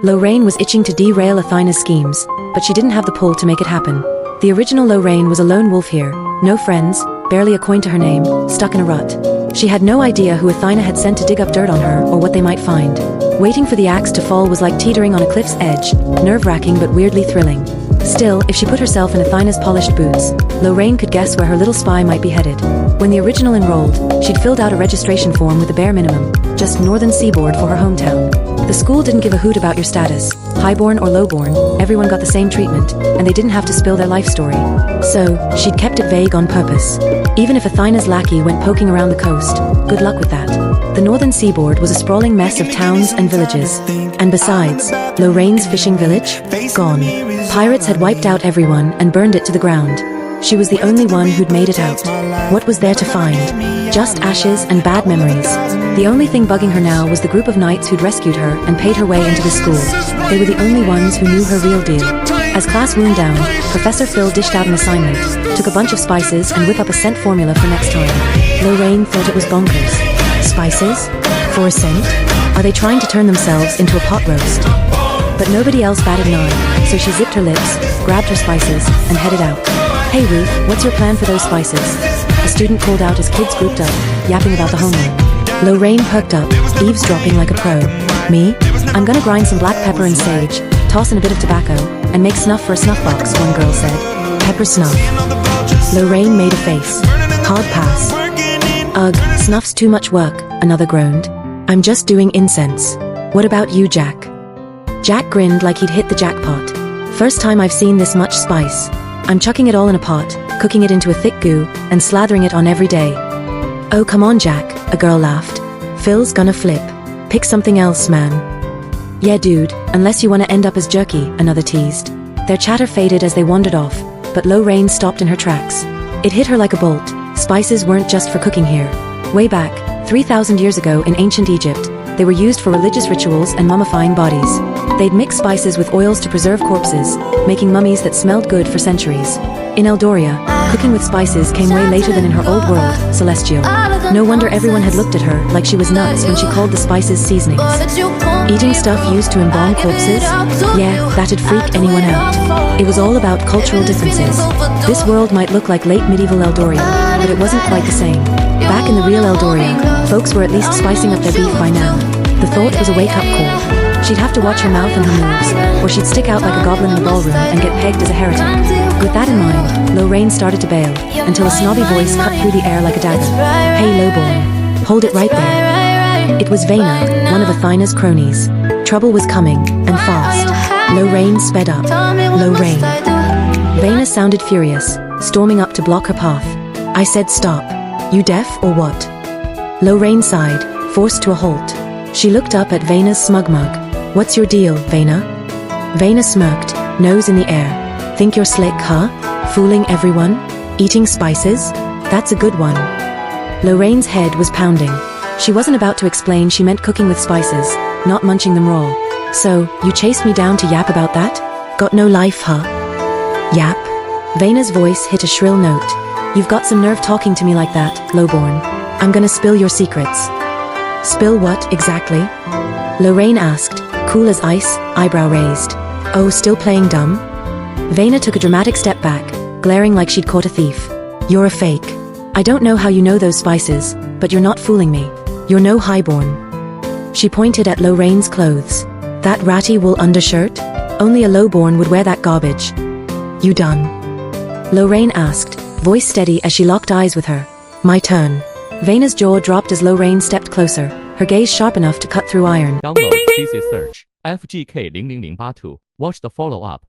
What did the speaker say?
Lorraine was itching to derail Athena's schemes, but she didn't have the pull to make it happen. The original Lorraine was a lone wolf here, no friends, barely a coin to her name, stuck in a rut. She had no idea who Athena had sent to dig up dirt on her or what they might find. Waiting for the axe to fall was like teetering on a cliff's edge, nerve-wracking but weirdly thrilling. Still, if she put herself in Athena's polished boots, Lorraine could guess where her little spy might be headed. When the original enrolled, she'd filled out a registration form with the bare minimum, just northern seaboard for her hometown. The school didn't give a hoot about your status, highborn or lowborn, everyone got the same treatment, and they didn't have to spill their life story. So, she'd kept it vague on purpose. Even if Athena's lackey went poking around the coast, good luck with that. The northern seaboard was a sprawling mess of towns and villages. And besides, Lorraine's fishing village? Gone. Pirates had wiped out everyone and burned it to the ground. She was the only one who'd made it out. What was there to find? Just ashes and bad memories. The only thing bugging her now was the group of knights who'd rescued her and paid her way into the school. They were the only ones who knew her real deal. As class wound down, Professor Phil dished out an assignment, took a bunch of spices and whip up a scent formula for next time. Lorraine thought it was bonkers. Spices? For a scent? Are they trying to turn themselves into a pot roast? But nobody else batted an eye, so she zipped her lips, grabbed her spices, and headed out. Hey Ruth, what's your plan for those spices? A student called out as kids grouped up, yapping about the homework. Lorraine perked up, eavesdropping like a pro. Me? I'm gonna grind some black pepper and sage, toss in a bit of tobacco, and make snuff for a snuff box, one girl said. Pepper snuff. Lorraine made a face. Hard pass. Ugh, snuff's too much work, another groaned. I'm just doing incense. What about you, Jack? Jack grinned like he'd hit the jackpot. First time I've seen this much spice. I'm chucking it all in a pot, cooking it into a thick goo, and slathering it on every day. Oh come on Jack, a girl laughed. Phil's gonna flip. Pick something else, man. Yeah dude, unless you wanna end up as jerky, another teased. Their chatter faded as they wandered off, but Lorraine stopped in her tracks. It hit her like a bolt. Spices weren't just for cooking here. Way back, 3,000 years ago in ancient Egypt, they were used for religious rituals and mummifying bodies. They'd mix spices with oils to preserve corpses, making mummies that smelled good for centuries. In Eldoria, cooking with spices came way later than in her old world, Celestial. No wonder everyone had looked at her like she was nuts when she called the spices seasonings. Eating stuff used to embalm corpses? Yeah, that'd freak anyone out. It was all about cultural differences. This world might look like late medieval Eldoria, but it wasn't quite the same. Back in the real Eldoria, folks were at least spicing up their beef by now. The thought was a wake-up call. She'd have to watch her mouth and her moves, or she'd stick out like a goblin in a ballroom and get pegged as a heretic. With that in mind, Lorraine started to bail, until a snobby voice cut through the air like a dagger. Hey lowborn, hold it right there. It was Vena, one of Athena's cronies. Trouble was coming, and fast. Lorraine sped up. Lorraine. Vena sounded furious, storming up to block her path. I said stop. You deaf or what? Lorraine sighed, forced to a halt. She looked up at Vena's smug mug. What's your deal, Vena? Vena smirked, nose in the air. Think you're slick, huh? Fooling everyone? Eating spices? That's a good one. Lorraine's head was pounding. She wasn't about to explain she meant cooking with spices, not munching them raw. So, you chased me down to yap about that? Got no life, huh? Yap? Vena's voice hit a shrill note. You've got some nerve talking to me like that, lowborn. I'm gonna spill your secrets. Spill what, exactly? Lorraine asked, cool as ice, eyebrow raised. Oh, still playing dumb? Vena took a dramatic step back, glaring like she'd caught a thief. You're a fake. I don't know how you know those spices, but you're not fooling me. You're no highborn. She pointed at Lorraine's clothes. That ratty wool undershirt? Only a lowborn would wear that garbage. You done? Lorraine asked, voice steady as she locked eyes with her. My turn. Vena's jaw dropped as Lorraine stepped closer, her gaze sharp enough to cut through iron. Download CC Search FGK 00082. Watch the follow-up.